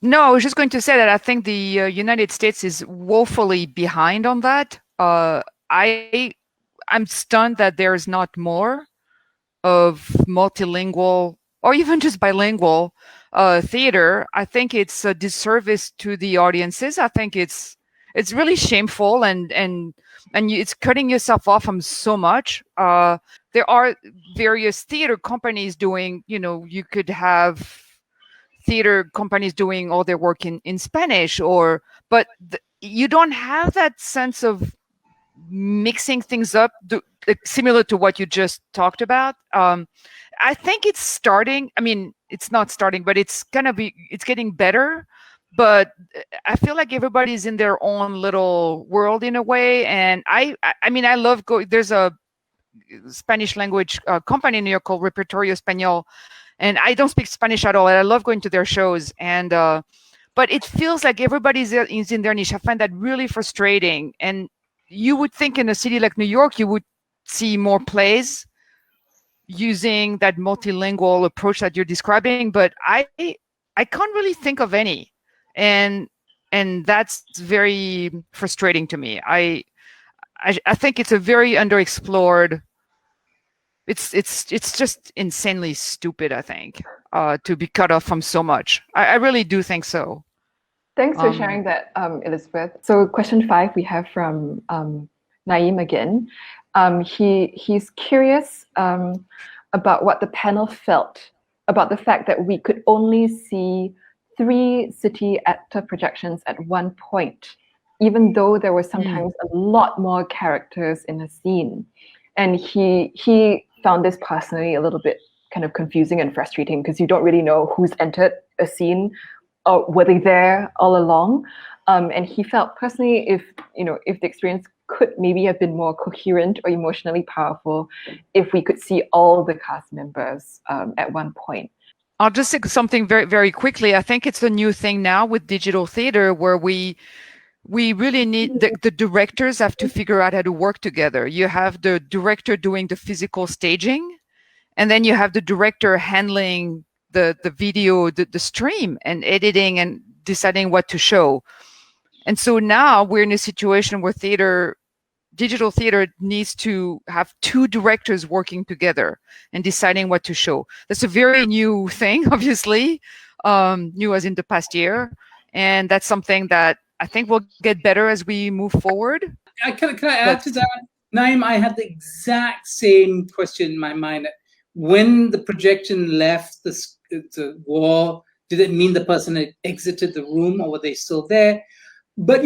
No, I was just going to say that I think the United States is woefully behind on that. I'm stunned that there's not more of multilingual or even just bilingual theater. I think it's a disservice to the audiences. I think it's really shameful, and it's cutting yourself off from so much. There are various theater companies doing, you could have theater companies doing all their work in Spanish, but you don't have that sense of mixing things up similar to what you just talked about. I think it's starting. I mean, it's not starting, but it's getting better. But I feel like everybody's in their own little world in a way. And I mean, I love there's a Spanish language company in New York called Repertorio Español. And I don't speak Spanish at all, and I love going to their shows. And but it feels like everybody's is in their niche. I find that really frustrating. And you would think in a city like New York, you would see more plays using that multilingual approach that you're describing, but I can't really think of any, and that's very frustrating to me. I think it's a very underexplored. It's just insanely stupid, I think, to be cut off from so much. I really do think so. Thanks for sharing that, Elisabeth. So question 5 we have from Naeem again. He's curious about what the panel felt about the fact that we could only see 3 SITI actor projections at one point, even though there were sometimes a lot more characters in a scene. And he found this personally a little bit kind of confusing and frustrating because you don't really know who's entered a scene or were they there all along. And he felt personally if the experience could maybe have been more coherent or emotionally powerful if we could see all the cast members at one point. I'll just say something very, very quickly. I think it's a new thing now with digital theater where we really need the directors have to figure out how to work together. You have the director doing the physical staging, and then you have the director handling the video, the stream and editing and deciding what to show. And so now we're in a situation where digital theater needs to have 2 directors working together and deciding what to show. That's a very new thing, obviously, new as in the past year. And that's something that I think will get better as we move forward. Can I add to that? Naeem, I had the exact same question in my mind. When the projection left the wall, did it mean the person had exited the room or were they still there? But,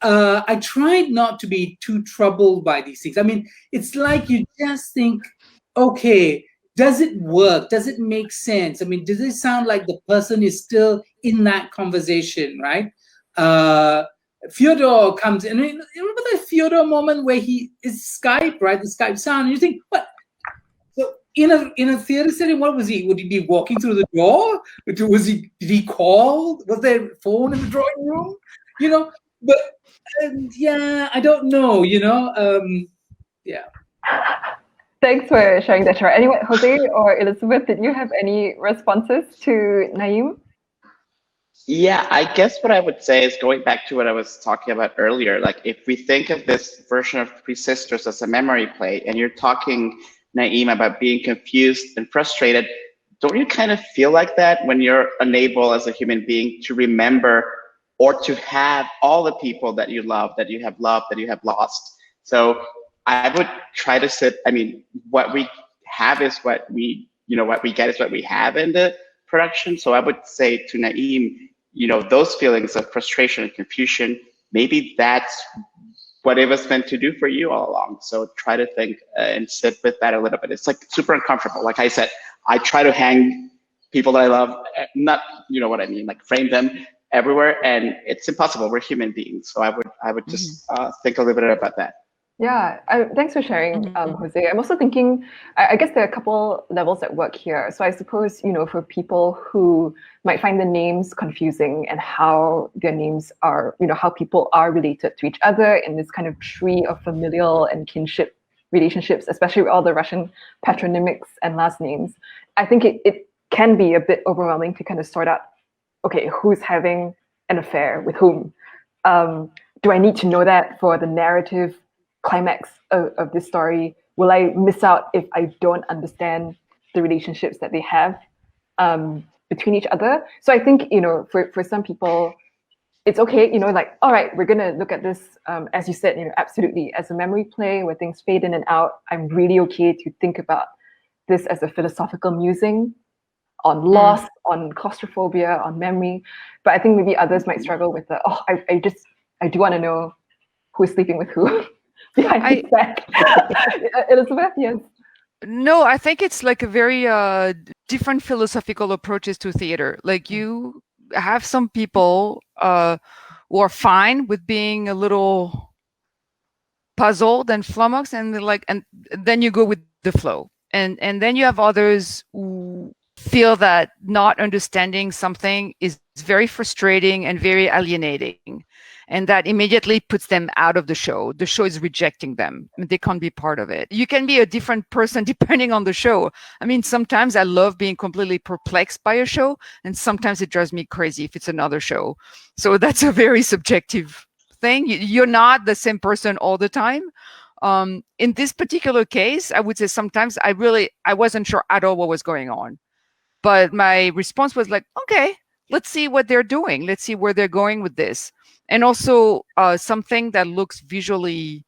I tried not to be too troubled by these things. I mean, it's like you just think, okay, does it work? Does it make sense? I mean, does it sound like the person is still in that conversation, right? Fyodor comes in. I mean, you remember that Fyodor moment where he is Skype, right? The Skype sound. And you think, what? So in a theater setting, what was he? Would he be walking through the door? Did he call? Was there a phone in the drawing room? But yeah, I don't know, yeah. Thanks for sharing that, Sharaad. Anyway, Jose or Elisabeth, did you have any responses to Naeem? Yeah, I guess what I would say is going back to what I was talking about earlier, like if we think of this version of Three Sisters as a memory play, and you're talking, Naeem, about being confused and frustrated, don't you kind of feel like that when you're unable as a human being to remember or to have all the people that you love, that you have lost? So I would try to what we have is what we get is what we have in the production. So I would say to Naeem, those feelings of frustration and confusion, maybe that's what it was meant to do for you all along. So try to think and sit with that a little bit. It's like super uncomfortable. Like I said, I try to hang people that I love, not, what I mean, like frame them everywhere, and it's impossible. We're human beings. So I would just think a little bit about that. Yeah, thanks for sharing, Jose. I'm also thinking, I guess there are a couple levels at work here. So I suppose, for people who might find the names confusing and how their names are, how people are related to each other in this kind of tree of familial and kinship relationships, especially with all the Russian patronymics and last names, I think it can be a bit overwhelming to kind of sort out, okay, who's having an affair with whom? Do I need to know that for the narrative climax of this story? Will I miss out if I don't understand the relationships that they have between each other? So I think, for some people, it's okay, like, all right, we're gonna look at this, as you said, absolutely, as a memory play where things fade in and out. I'm really okay to think about this as a philosophical musing on loss, on claustrophobia, on memory. But I think maybe others might struggle with I do want to know who's sleeping with who. Behind his back. Elisabeth, yes. No, I think it's like a very different philosophical approaches to theater. Like you have some people who are fine with being a little puzzled and flummoxed, and then you go with the flow. And then you have others who feel that not understanding something is very frustrating and very alienating, and that immediately puts them out of the show. The show is rejecting them. They can't be part of it. You can be a different person depending on the show. I mean, sometimes I love being completely perplexed by a show, and sometimes it drives me crazy if it's another show. So that's a very subjective thing. You're not the same person all the time. In this particular case, I would say sometimes I wasn't sure at all what was going on. But my response was like, okay, let's see what they're doing. Let's see where they're going with this. And also something that looks visually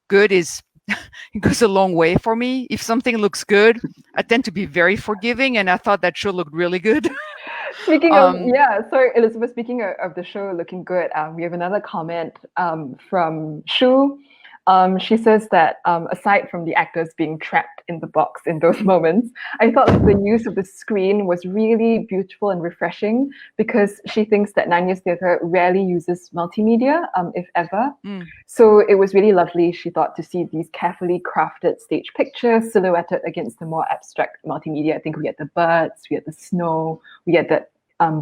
good it goes a long way for me. If something looks good, I tend to be very forgiving, and I thought that show looked really good. Speaking of, sorry, Elizabeth, speaking of the show looking good, we have another comment from Shu. She says that aside from the actors being trapped in the box in those moments, I thought that the use of the screen was really beautiful and refreshing, because she thinks that 9 Years Theatre rarely uses multimedia, if ever. So it was really lovely, she thought, to see these carefully crafted stage pictures silhouetted against the more abstract multimedia. I think we had the birds, we had the snow, we had the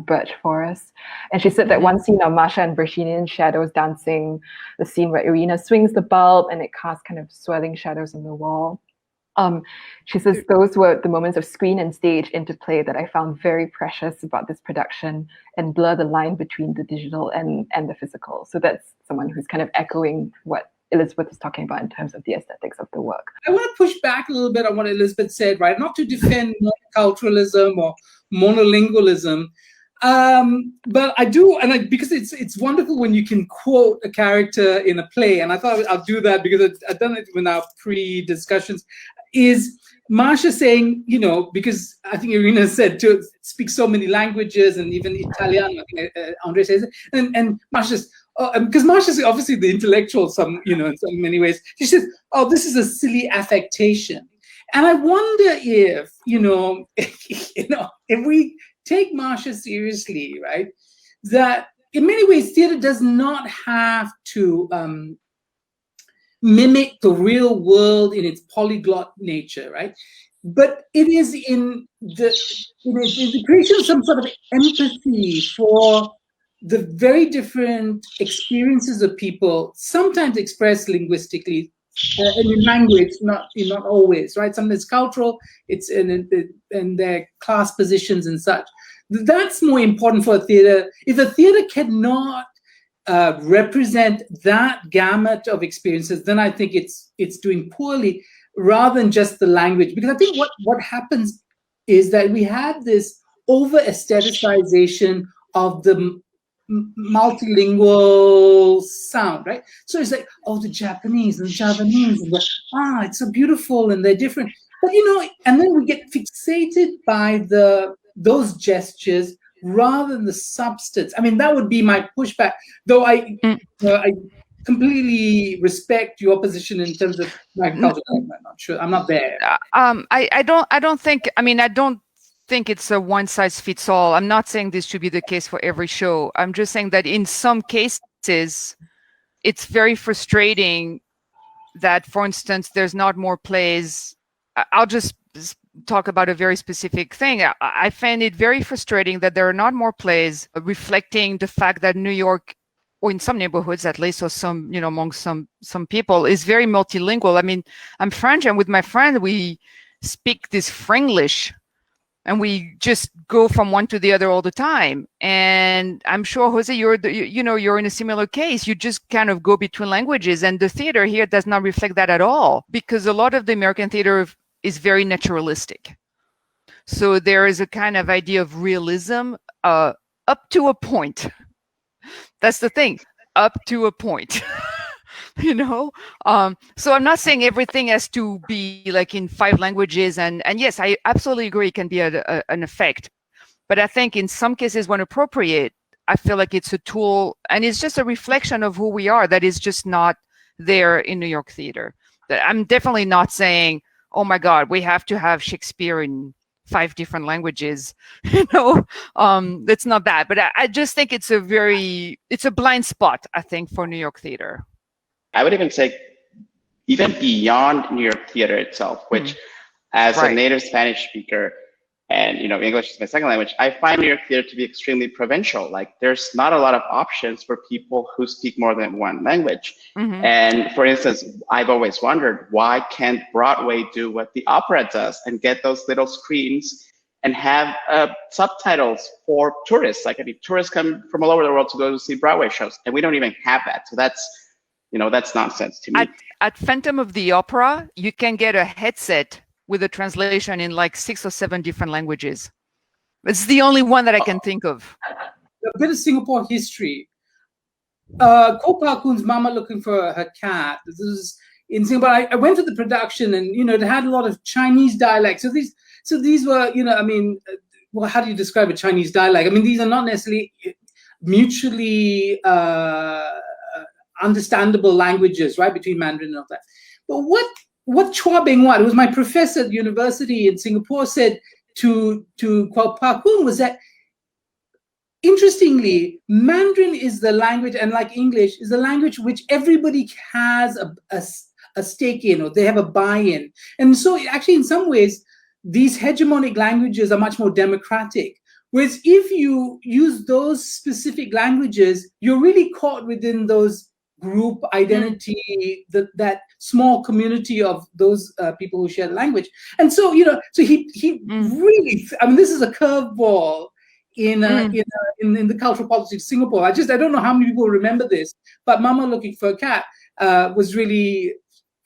birch forest. And she said that one scene of Masha and Virginian shadows dancing, the scene where Irina swings the bulb and it casts kind of swirling shadows on the wall. She says those were the moments of screen and stage interplay that I found very precious about this production, and blur the line between the digital and the physical. So that's someone who's kind of echoing what Elizabeth was talking about in terms of the aesthetics of the work. I want to push back a little bit on what Elizabeth said, right? Not to defend multiculturalism or monolingualism, but I do, and because it's wonderful when you can quote a character in a play, and I thought I'll do that because I've done it in our pre-discussions, is Masha saying, because I think Irina said to speak so many languages, and even Italian, I think Andre says it, and Masha's, because Masha's obviously the intellectual, in so many ways. She says, "Oh, this is a silly affectation," and I wonder if, if we take Masha seriously, right? That in many ways, theater does not have to mimic the real world in its polyglot nature, right? But it is in the creation of some sort of empathy for the very different experiences of people, sometimes expressed linguistically, and in language, not always, right? Sometimes it's cultural, it's in their class positions and such. That's more important for a theater. If a theater cannot represent that gamut of experiences, then I think it's doing poorly, rather than just the language. Because I think what happens is that we have this over aestheticization of the multilingual sound, right? So it's like, oh, the Japanese and it's so beautiful and they're different. But and then we get fixated by those gestures rather than the substance. I mean, that would be my pushback. Though I completely respect your position in terms of agriculture. I'm not sure. I'm not there. I don't think it's a one size fits all. I'm not saying this should be the case for every show. I'm just saying that in some cases, it's very frustrating that, for instance, there's not more plays. I'll just talk about a very specific thing. I find it very frustrating that there are not more plays reflecting the fact that New York, or in some neighborhoods at least, or some, among some people, is very multilingual. I mean, I'm French, and with my friend, we speak this Frenglish, and we just go from one to the other all the time. And I'm sure, Jose, you're in a similar case. You just kind of go between languages, and the theater here does not reflect that at all, because a lot of the American theater is very naturalistic. So there is a kind of idea of realism up to a point. That's the thing, up to a point. So I'm not saying everything has to be like in 5 languages, and yes, I absolutely agree it can be an effect, but I think in some cases, when appropriate, I feel like it's a tool, and it's just a reflection of who we are that is just not there in New York theater. I'm definitely not saying, oh my God, we have to have Shakespeare in 5 different languages. That's not that, but I just think it's a blind spot, I think, for New York theater. I would even say even beyond New York theater itself, which as a native Spanish speaker, and English is my second language, I find New York theater to be extremely provincial. Like there's not a lot of options for people who speak more than one language. Mm-hmm. And for instance, I've always wondered, why can't Broadway do what the opera does and get those little screens and have subtitles for tourists? Like, I mean, tourists come from all over the world to go to see Broadway shows, and we don't even have that. So that's, that's nonsense to me. At Phantom of the Opera, you can get a headset with a translation in like 6 or 7 different languages. It's the only one that I can think of. A bit of Singapore history. Ko Pa Koon's Mama Looking for Her Cat. This is in Singapore. I went to the production, and it had a lot of Chinese dialects. So these were, I mean, well, how do you describe a Chinese dialect? I mean, these are not necessarily mutually understandable languages, right, between Mandarin and all that. But what Chua Beng Wat, who was my professor at university in Singapore, said to Ko Pa Koon was that, interestingly, Mandarin is the language, and like English, is the language which everybody has a stake in, or they have a buy-in. And so actually, in some ways, these hegemonic languages are much more democratic. Whereas if you use those specific languages, you're really caught within those group identity, that small community of those people who share the language. And so, so he really, I mean, this is a curveball in the cultural politics of Singapore. I don't know how many people remember this, but Mama Looking for a Cat was really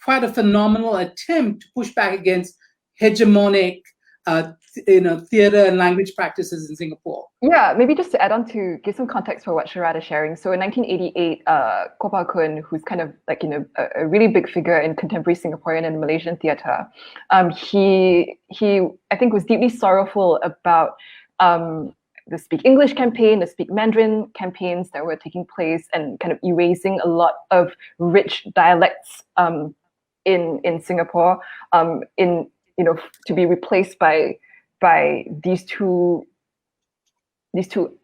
quite a phenomenal attempt to push back against hegemonic theater and language practices in Singapore. Yeah, maybe just to add on to give some context for what Sharaad is sharing. So in 1988, Ko Pa Koon, who's kind of like a really big figure in contemporary Singaporean and Malaysian theatre, he I think was deeply sorrowful about the Speak English campaign, the Speak Mandarin campaigns that were taking place, and kind of erasing a lot of rich dialects in Singapore, to be replaced by these two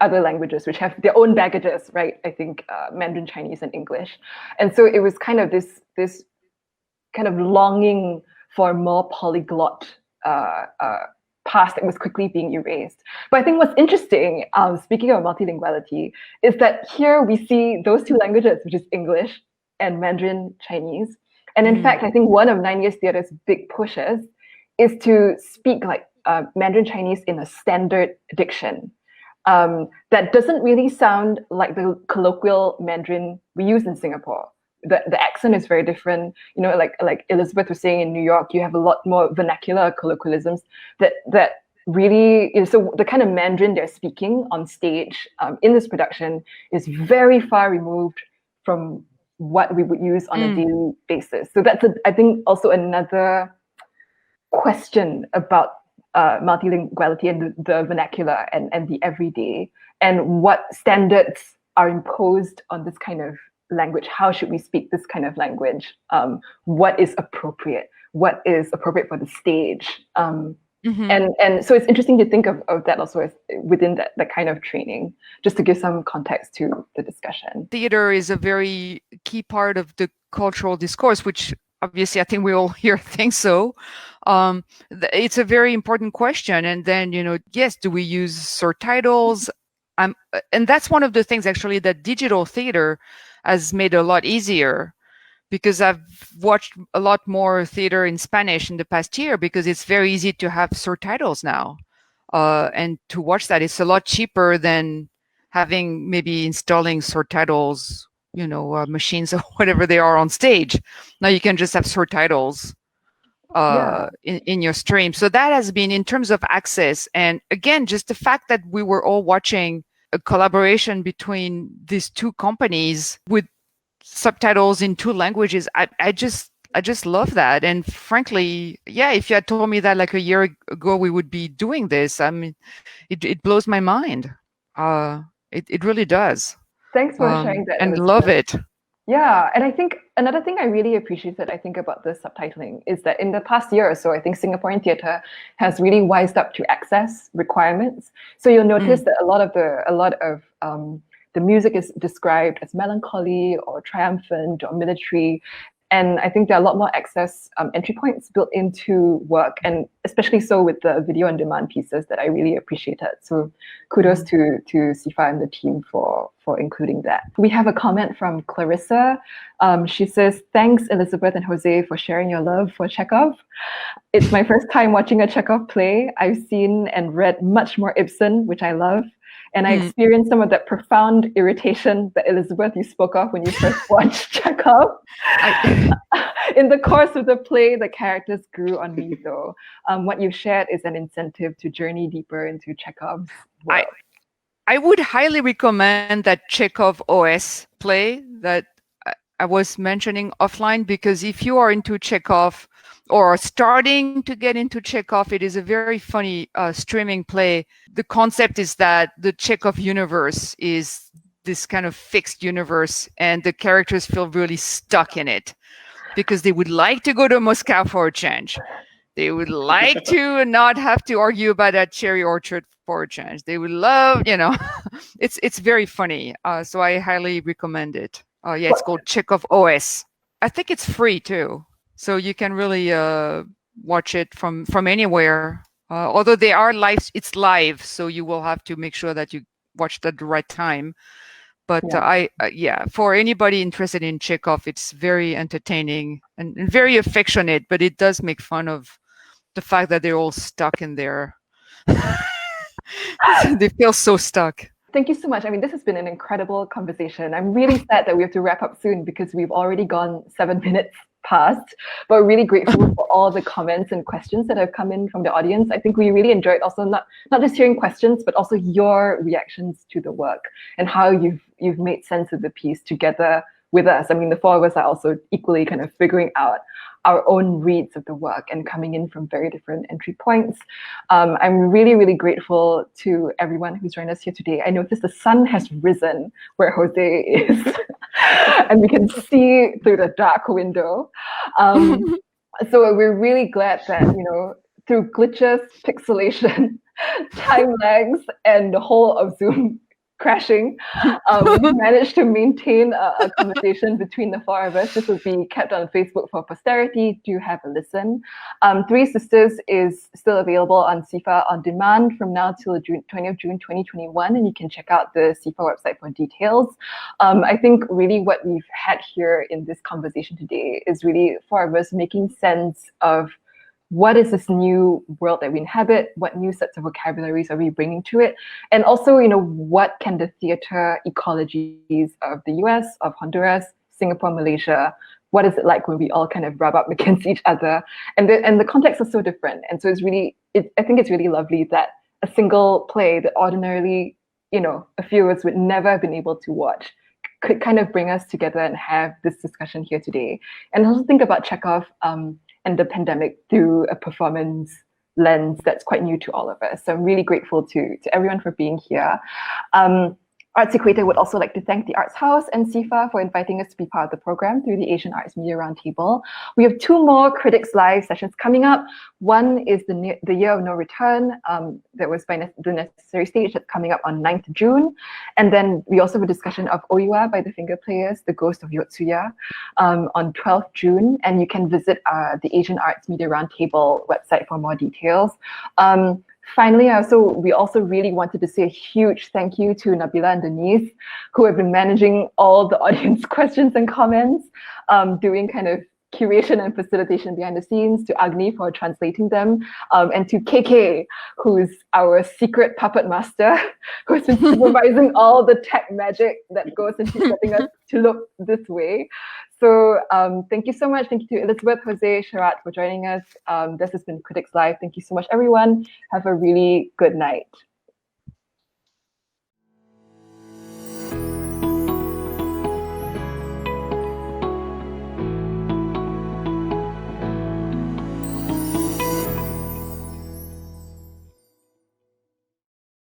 other languages which have their own baggages, right? I think Mandarin, Chinese, and English. And so it was kind of this kind of longing for a more polyglot past that was quickly being erased. But I think what's interesting, speaking of multilinguality, is that here we see those two languages, which is English and Mandarin Chinese. And in fact, I think one of 9 Years Theatre's big pushes is to speak like Mandarin Chinese in a standard diction that doesn't really sound like the colloquial Mandarin we use in Singapore. The accent is very different. Like Elisabeth was saying, in New York, you have a lot more vernacular colloquialisms that really, so the kind of Mandarin they're speaking on stage in this production is very far removed from what we would use on a daily basis. So that's, I think, also another question about multilinguality and the vernacular and the everyday, and what standards are imposed on this kind of language. How should we speak this kind of language? What is appropriate? What is appropriate for the stage? And so it's interesting to think of that also as within that kind of training, just to give some context to the discussion. Theater is a very key part of the cultural discourse, which obviously I think we all here think so. It's a very important question. And then, yes, do we use surtitles? And that's one of the things actually that digital theater has made a lot easier, because I've watched a lot more theater in Spanish in the past year, because it's very easy to have surtitles now. And to watch that, it's a lot cheaper than having maybe installing surtitles, machines or whatever they are on stage. Now you can just have surtitles in your stream. So that has been, in terms of access, and again, just the fact that we were all watching a collaboration between these two companies with subtitles in 2 languages. I just love that. And frankly, yeah, if you had told me that like a year ago we would be doing this, I mean, it blows my mind. It really does. Thanks for sharing that. And love it. Yeah, and I think another thing I really appreciated, about the subtitling is that in the past year or so, I think Singaporean theatre has really wised up to access requirements. So you'll notice that a lot of the music is described as melancholy or triumphant or military, And I think there are a lot more access entry points built into work, and especially so with the video on demand pieces that I really appreciated. So kudos to SIFA and the team for including that. We have a comment from Clarissa. She says, thanks Elisabeth and Jose for sharing your love for Chekhov. It's my first time watching a Chekhov play. I've seen and read much more Ibsen, which I love. And I experienced some of that profound irritation that Elisabeth, you spoke of when you first watched Chekhov. In the course of the play, the characters grew on me, though. What you've shared is an incentive to journey deeper into Chekhov's world. I would highly recommend that Chekhov OS play that I was mentioning offline, because if you are into Chekhov or starting to get into Chekhov, it is a very funny streaming play. The concept is that the Chekhov universe is this kind of fixed universe, and the characters feel really stuck in it because they would like to go to Moscow for a change. They would like to not have to argue about that cherry orchard for a change. They would love, it's very funny. So I highly recommend it. Yeah, it's called Chekhov OS. I think it's free too. So you can really watch it from anywhere. Although they are live, it's live, so you will have to make sure that you watch at the right time. But for anybody interested in Chekhov, it's very entertaining and very affectionate, but it does make fun of the fact that they're all stuck in there. They feel so stuck. Thank you so much. I mean, this has been an incredible conversation. I'm really sad that we have to wrap up soon because we've already gone 7 minutes past, but really grateful for all the comments and questions that have come in from the audience. I think we really enjoyed also not just hearing questions, but also your reactions to the work and how you've made sense of the piece together with us. I mean, the four of us are also equally kind of figuring out our own reads of the work and coming in from very different entry points. I'm really, really grateful to everyone who's joined us here today. I noticed the sun has risen where Jose is, and we can see through the dark window. So we're really glad that, through glitches, pixelation, time lags, and the whole of Zoom crashing, we managed to maintain a conversation between the four of us. This will be kept on Facebook for posterity. Do have a listen. Three Sisters is still available on SIFA on demand from now till 20th of June 2021, and you can check out the SIFA website for details. I think really what we've had here in this conversation today is really four of us making sense of what is this new world that we inhabit? What new sets of vocabularies are we bringing to it? And also, what can the theater ecologies of the US, of Honduras, Singapore, Malaysia, what is it like when we all kind of rub up against each other? And the contexts are so different. And so I think it's really lovely that a single play that ordinarily, a few of us would never have been able to watch could kind of bring us together and have this discussion here today. And also think about Chekhov, and the pandemic through a performance lens that's quite new to all of us. So I'm really grateful to everyone for being here. ArtsEquator would also like to thank the Arts House and SIFA for inviting us to be part of the program through the Asian Arts Media Roundtable. We have 2 more Critics Live sessions coming up. One is the Year of No Return, that was by The Necessary Stage, that's coming up on 9th June. And then we also have a discussion of Oiwa by the Finger Players, The Ghost of Yotsuya, on 12th June. And you can visit the Asian Arts Media Roundtable website for more details. Finally, we also really wanted to say a huge thank you to Nabila and Denise, who have been managing all the audience questions and comments, doing kind of curation and facilitation behind the scenes, to Agni for translating them, and to KK, who's our secret puppet master, who's been supervising all the tech magic that goes into getting us to look this way. So thank you so much. Thank you to Elisabeth, Jose, Sharaad for joining us. This has been Critics Live. Thank you so much, everyone. Have a really good night.